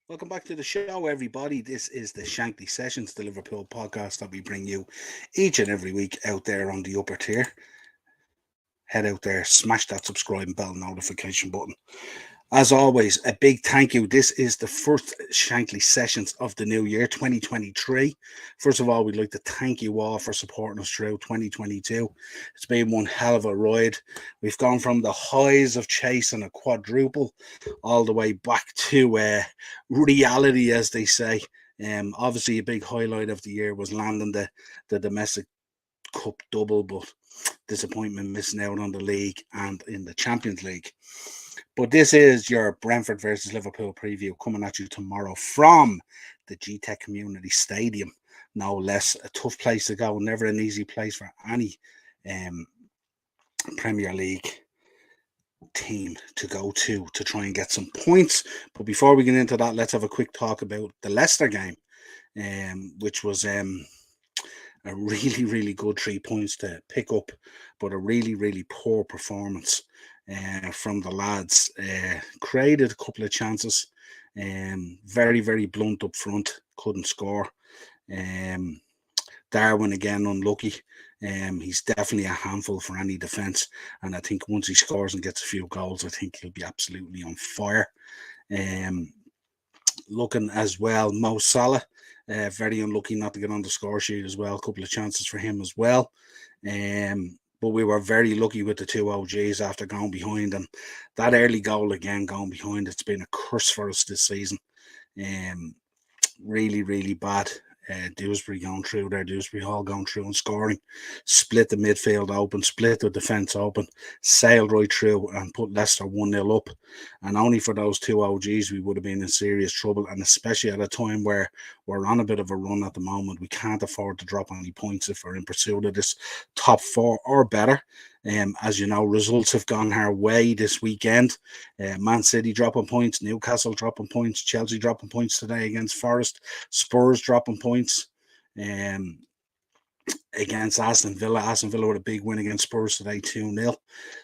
Welcome back to the show, everybody. This is the Shankly Sessions, the Liverpool podcast that we bring you each and every week out there on the upper tier. Head out there, smash that subscribe bell notification button. As always, a big thank you. This is the first Shankly Sessions of the new year, 2023. First of all, we'd like to thank you all for supporting us throughout 2022. It's been one hell of a ride. We've gone from the highs of chasing a quadruple all the way back to reality, as they say. Obviously, a big highlight of the year was landing the domestic cup double, but disappointment missing out on the league and in the Champions League. But this is your Brentford versus Liverpool preview coming at you tomorrow from the GTEC Community Stadium. No less a tough place to go, never an easy place for any Premier League team to go to try and get some points. But before we get into that, let's have a quick talk about the Leicester game, which was a really, really good 3 points to pick up, but a really, really poor performance from the lads. Created a couple of chances, very, very blunt up front, couldn't score. Darwin again unlucky. He's definitely a handful for any defence, and I think once he scores and gets a few goals, I think he'll be absolutely on fire. Looking as well, Mo Salah, very unlucky not to get on the score sheet as well. A couple of chances for him as well. But we were very lucky with the two OGs after going behind, and that early goal again going behind, it's been a curse for us this season. Really, really bad. Dewsbury going through there, Dewsbury Hall going through and scoring, split the midfield open, split the defence open, sailed right through and put Leicester 1-0 up. And only for those two OGs we would have been in serious trouble, and especially at a time where we're on a bit of a run at the moment. We can't afford to drop any points if we're in pursuit of this top four or better. As you know, results have gone our way this weekend. Man City dropping points, Newcastle dropping points, Chelsea dropping points today against Forest, Spurs dropping points against Aston Villa. Aston Villa with a big win against Spurs today, 2-0.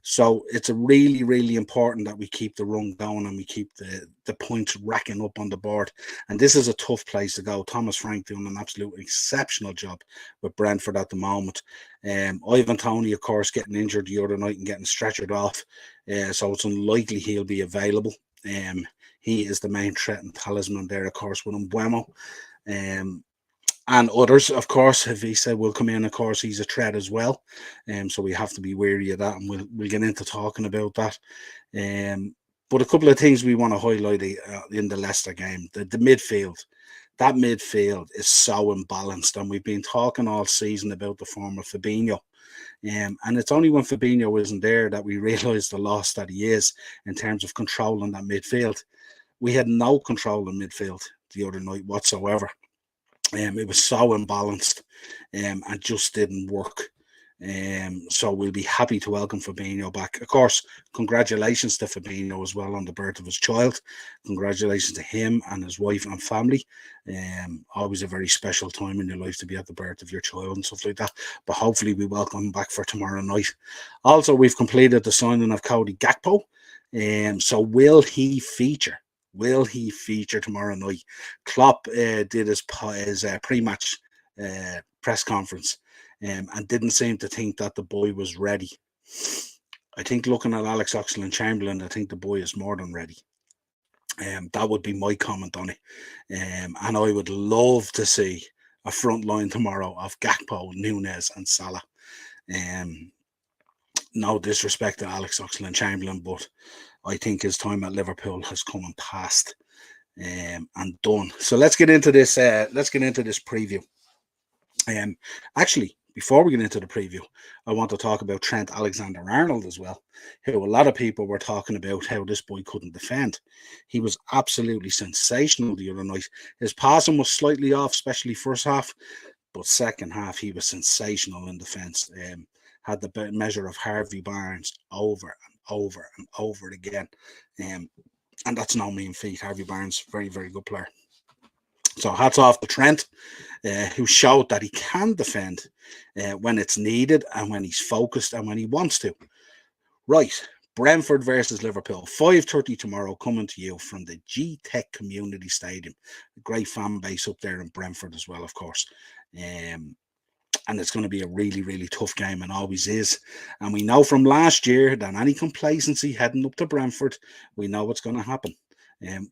So it's a really, really important that we keep the run going and we keep the points racking up on the board. And this is a tough place to go. Thomas Frank doing an absolutely exceptional job with Brentford at the moment. Ivan Toney, of course, getting injured the other night and getting stretchered off. So it's unlikely he'll be available. He is the main threat and talisman there, of course, with Mbeumo. And others, of course, Visa will come in. Of course, he's a threat as well, so we have to be wary of that, and we'll get into talking about that. But a couple of things we want to highlight in the Leicester game: the midfield. That midfield is so imbalanced, and we've been talking all season about the form of Fabinho. And it's only when Fabinho isn't there that we realise the loss that he is in terms of controlling that midfield. We had no control in midfield the other night whatsoever. It was so imbalanced and just didn't work. So we'll be happy to welcome Fabinho back. Of course, congratulations to Fabinho as well on the birth of his child. Congratulations to him and his wife and family. Always a very special time in your life to be at the birth of your child and stuff like that. But hopefully we welcome him back for tomorrow night. Also, we've completed the signing of Cody Gakpo. So will he feature? Will he feature tomorrow night? Klopp did his pre-match press conference and didn't seem to think that the boy was ready. I think looking at Alex Oxlade-Chamberlain, I think the boy is more than ready. That would be my comment on it. And I would love to see a front line tomorrow of Gakpo, Nunez and Salah. No disrespect to Alex Oxlade-Chamberlain, but I think his time at Liverpool has come and passed and done. So let's get into this. Let's get into this preview. Actually, before we get into the preview, I want to talk about Trent Alexander-Arnold as well, who a lot of people were talking about how this boy couldn't defend. He was absolutely sensational the other night. His passing was slightly off, especially first half, but second half he was sensational in defence. Had the measure of Harvey Barnes over and over and over again. And that's no mean feat. Harvey Barnes, very, very good player. So hats off to Trent, who showed that he can defend when it's needed and when he's focused and when he wants to. Right, Brentford versus Liverpool, 5:30 tomorrow, coming to you from the G-Tech Community Stadium. A great fan base up there in Brentford as well, of course. And it's going to be a really, really tough game, and always is. And we know from last year that any complacency heading up to Brentford, we know what's going to happen.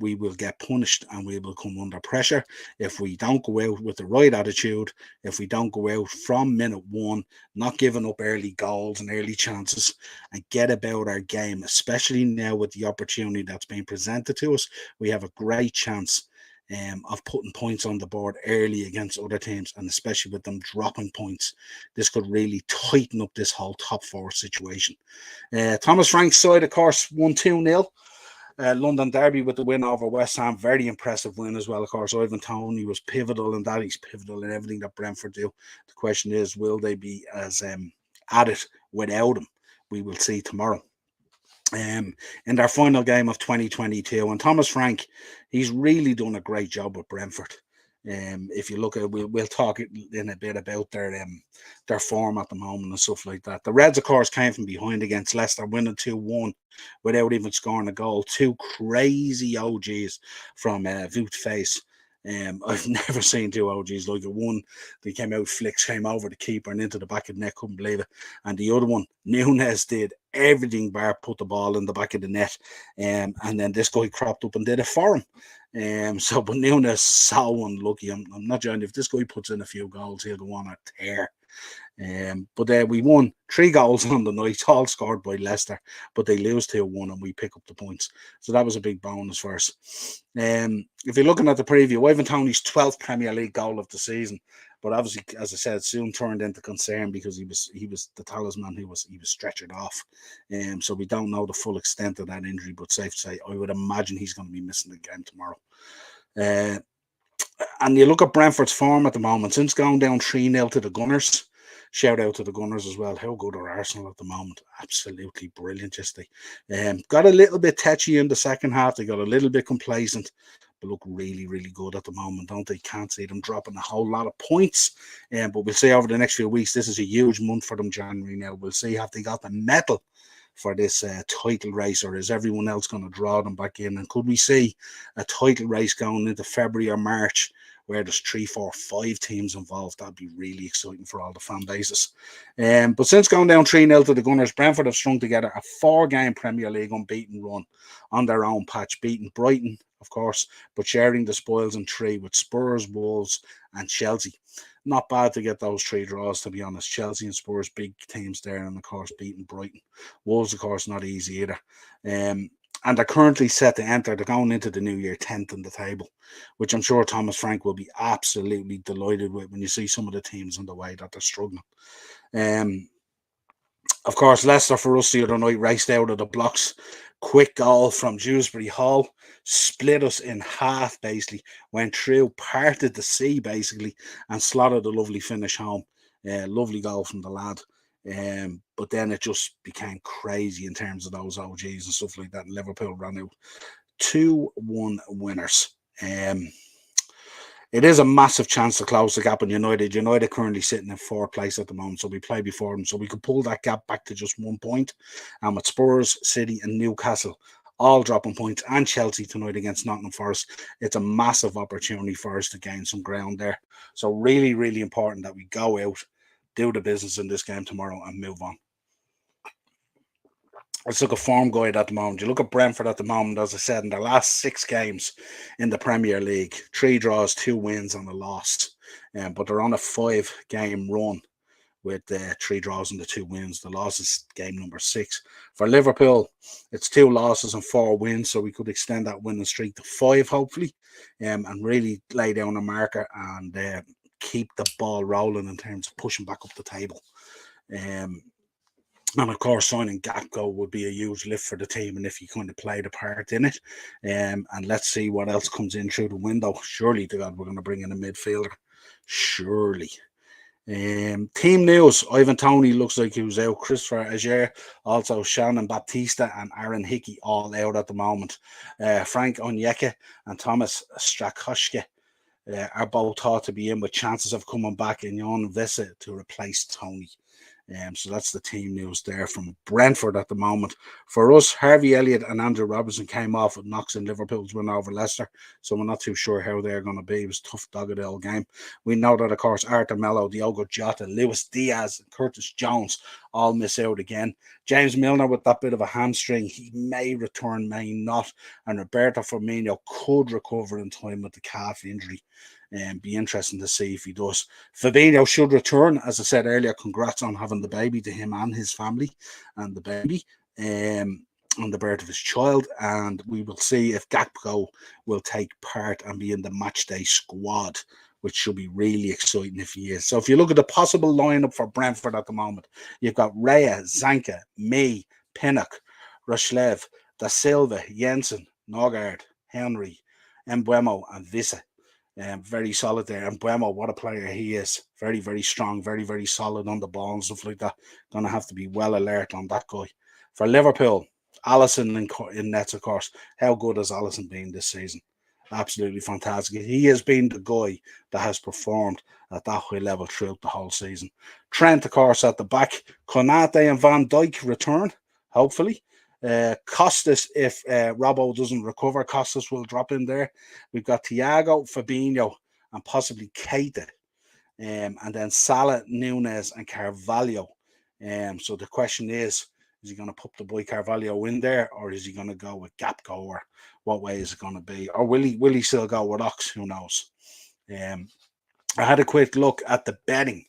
We will get punished and we will come under pressure if we don't go out with the right attitude, if we don't go out from minute one, not giving up early goals and early chances, and get about our game, especially now with the opportunity that's being presented to us. We have a great chance of putting points on the board early against other teams, and especially with them dropping points. This could really tighten up this whole top four situation. Thomas Frank's side, of course, won 2-0. London Derby with the win over West Ham. Very impressive win as well, of course. Ivan Toney was pivotal in that. He's pivotal in everything that Brentford do. The question is, will they be as at it without him? We will see tomorrow. In their final game of 2022. And Thomas Frank, he's really done a great job with Brentford. If you look at, we'll talk in a bit about their form at the moment and stuff like that. The Reds, of course, came from behind against Leicester, winning 2-1 without even scoring a goal. Two crazy OGs from Voot Face. I've never seen two OGs like it. One, they came out, flicks came over the keeper and into the back of the net, couldn't believe it. And the other one, Nunes, did everything bar put the ball in the back of the net. And then this guy cropped up and did it for him. But Nunes, so unlucky. I'm not joking. If this guy puts in a few goals, he'll go on a tear. But we won 3 goals on the night, all scored by Leicester, but they lose 2-1 and we pick up the points. So that was a big bonus for us. If you're looking at the preview, Ivan Toney's 12th Premier League goal of the season, but obviously, as I said, soon turned into concern because he was the talisman. He was stretchered off. So we don't know the full extent of that injury, but safe to say, I would imagine he's going to be missing the game tomorrow. And you look at Brentford's form at the moment, since going down 3-0 to the Gunners. Shout out to the Gunners as well. How good are Arsenal at the moment? Absolutely brilliant yesterday. Got a little bit tetchy in the second half. They got a little bit complacent, but look really, really good at the moment, don't they? Can't see them dropping a whole lot of points. But we'll see over the next few weeks. This is a huge month for them, January now. We'll see have they got the mettle for this title race, or is everyone else going to draw them back in? And could we see a title race going into February or March where there's 3, 4, 5 teams involved? That'd be really exciting for all the fan bases. But since going down 3-0 to the Gunners, Brentford have strung together a 4-game Premier League unbeaten run on their own patch, beating Brighton, of course, but sharing the spoils in 3 with Spurs, Wolves and Chelsea. Not bad to get those 3 draws, to be honest. Chelsea and Spurs, big teams there, and of course beating Brighton. Wolves, of course, not easy either. And they're currently set to enter. They're going into the new year 10th in the table, which I'm sure Thomas Frank will be absolutely delighted with when you see some of the teams and the way that they're struggling. Of course, Leicester for us the other night raced out of the blocks. Quick goal from Dewsbury Hall, split us in half basically, went through, parted the sea basically, and slotted a lovely finish home. Lovely goal from the lad. But then it just became crazy in terms of those OGs and stuff like that. And Liverpool ran out 2-1 winners. It is a massive chance to close the gap on United. United currently sitting in 4th place at the moment, so we play before them. So we could pull that gap back to just 1 point. And with Spurs, City and Newcastle all dropping points, and Chelsea tonight against Nottingham Forest, it's a massive opportunity for us to gain some ground there. So really, really important that we go out, do the business in this game tomorrow and move on. Let's look at form guide at the moment. You look at Brentford at the moment, as I said, in their last 6 games in the Premier League, 3 draws, 2 wins and a loss. But they're on a 5-game run with 3 draws and the 2 wins. The loss is game number 6. For Liverpool, it's 2 losses and 4 wins, so we could extend that winning streak to 5, hopefully, and really lay down a marker and keep the ball rolling in terms of pushing back up the table. And of course, signing Gakpo would be a huge lift for the team, and if he kind of played a part in it. And let's see what else comes in through the window. Surely to God, we're going to bring in a midfielder. Surely. Team news: Ivan Toney looks like he was out. Christopher Aguirre, also Shannon Baptista and Aaron Hickey all out at the moment. Frank Onyeka and Thomas Strakoschke are both thought to be in with chances of coming back in Jan Vessa to replace Toney. So that's the team news there from Brentford at the moment. For us, Harvey Elliott and Andrew Robertson came off with knocks in Liverpool's win over Leicester, so we're not too sure how they're going to be. It was a tough dog of the old game. We know that, of course, Arthur Melo, Diogo Jota, Luis Diaz, and Curtis Jones all miss out again. James Milner with that bit of a hamstring, he may return, may not, and Roberto Firmino could recover in time with the calf injury. And be interesting to see if he does. Fabinho should return. As I said earlier, congrats on having the baby to him and his family and the baby on the birth of his child. And we will see if Gakpo will take part and be in the matchday squad, which should be really exciting if he is. So if you look at the possible lineup for Brentford at the moment, you've got Raya, Zanka, May, Pinnock, Rochlev, Da Silva, Jensen, Norgard, Henry, Embuemo, and Vissa. Very solid there. And Buemo, what a player he is. Very, very strong, very, very solid on the ball and stuff like that. Going to have to be well alert on that guy. For Liverpool, Alisson in nets, of course. How good has Alisson been this season? Absolutely fantastic. He has been the guy that has performed at that high level throughout the whole season. Trent, of course, at the back. Konate and Van Dijk return, hopefully. Costas, if Robbo doesn't recover, Costas will drop in there. We've got Thiago, Fabinho, and possibly Keita. And then Salah, Nunez, and Carvalho. So the question is he going to put the boy Carvalho in there, or is he going to go with Gapco, or what way is it going to be? Or will he still go with Ox? Who knows? I had a quick look at the betting.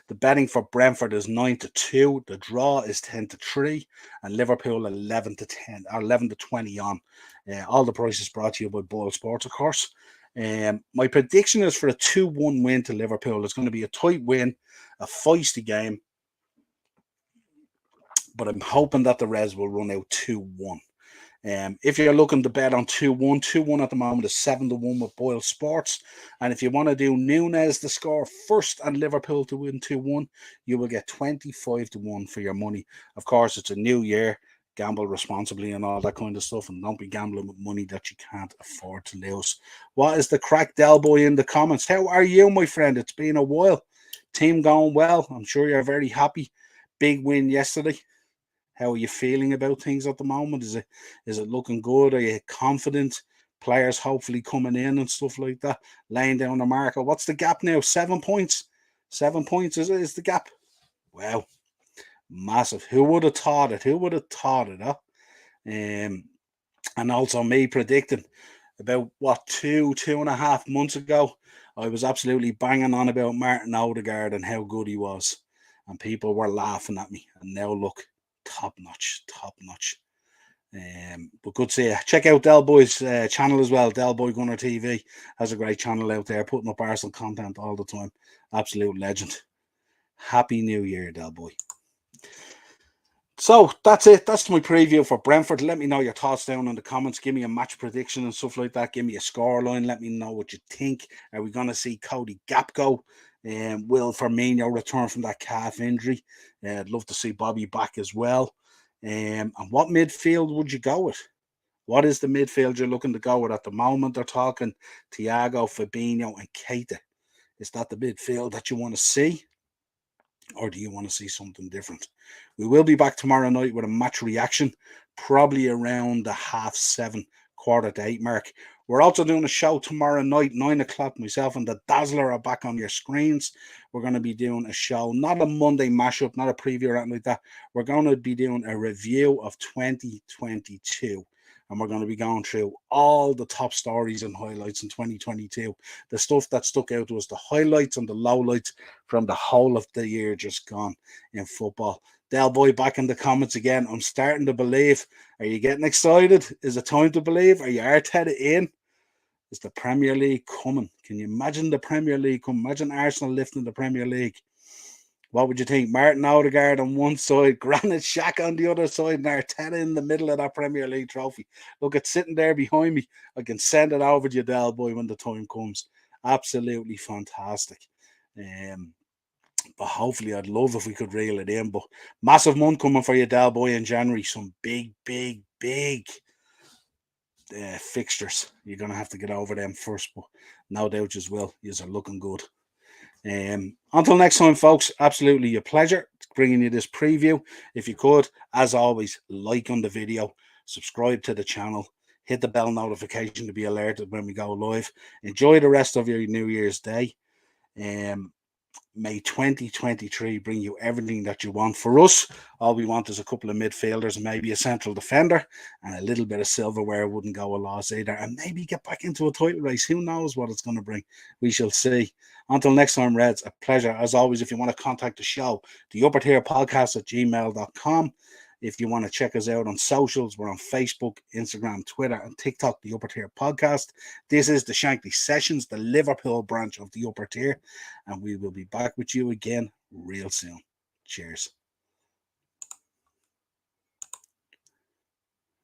The betting for Brentford is 9-2. The draw is 10-3, and Liverpool 11-10 or 11-20 on. All the prices brought to you by Boyle Sports, of course. My prediction is for a 2-1 win to Liverpool. It's going to be a tight win, a feisty game, but I'm hoping that the Reds will run out 2-1. If you're looking to bet on 2-1, 2-1 at the moment is 7-1 with Boyle Sports. And if you want to do Nunez to score first and Liverpool to win 2-1, you will get 25-1 for your money. Of course, it's a new year. Gamble responsibly and all that kind of stuff. And don't be gambling with money that you can't afford to lose. What is the crack, Del Boy, in the comments? How are you, my friend? It's been a while. Team going well. I'm sure you're very happy. Big win yesterday. How are you feeling about things at the moment? Is it looking good? Are you confident? Players hopefully coming in and stuff like that, laying down the marker. What's the gap now? 7 points. 7 points is the gap. Wow, massive. Who would have thought it? Who would have thought it? Huh? And also me predicting about 2.5 months ago, I was absolutely banging on about Martin Odegaard and how good he was, and people were laughing at me. And now look. Top notch. But good to see you. Check out Del Boy's channel as well. Del Boy Gunner TV has a great channel out there, putting up Arsenal content all the time. Absolute legend. Happy New Year, Del Boy. So that's it. That's my preview for Brentford. Let me know your thoughts down in the comments. Give me a match prediction and stuff like that. Give me a scoreline. Let me know what you think. Are we going to see Cody Gapco? Will Firmino return from that calf injury? I'd love to see Bobby back as well. And what midfield would you go with? What is the midfield you're looking to go with at the moment? They're talking Thiago, Fabinho, and Keita. Is that the midfield that you want to see? Or do you want to see something different? We will be back tomorrow night with a match reaction, probably around the 7:30, 7:45 mark. We're also doing a show tomorrow night, 9 o'clock. Myself and the Dazzler are back on your screens. We're going to be doing a show, not a Monday mashup, not a preview or anything like that. We're going to be doing a review of 2022. And we're going to be going through all the top stories and highlights in 2022. The stuff that stuck out to us, the highlights and the lowlights from the whole of the year just gone in football. Del Boy back in the comments again. I'm starting to believe. Are you getting excited? Is it time to believe? Are you Arteta in? Is the Premier League coming? Can you imagine the Premier League coming? Imagine Arsenal lifting the Premier League. What would you think? Martin Odegaard on one side, Granit Xhaka on the other side, and Arteta in the middle of that Premier League trophy. Look, it's sitting there behind me. I can send it over to you, Del Boy, when the time comes. Absolutely fantastic. But hopefully, I'd love if we could reel it in. But massive month coming for you, Del Boy, in January. Some big fixtures. You're going to have to get over them first, but no doubt you will. Yous are looking good. Until next time, folks, absolutely a pleasure. bringing you this preview. If you could, as always, like on the video, subscribe to the channel, hit the bell notification to be alerted when we go live. Enjoy the rest of your New Year's Day. May 2023 bring you everything that you want. For us, all we want is a couple of midfielders and maybe a central defender, and a little bit of silverware wouldn't go a loss either. And maybe get back into a title race. Who knows what it's going to bring? We shall see. Until next time, Reds, a pleasure. As always, if you want to contact the show, the upper tier podcast at gmail.com. If you want to check us out on socials, we're on Facebook, Instagram, Twitter, and TikTok, the Upper Tier Podcast. This is the Shankly Sessions, the Liverpool branch of the Upper Tier, and we will be back with you again real soon. Cheers.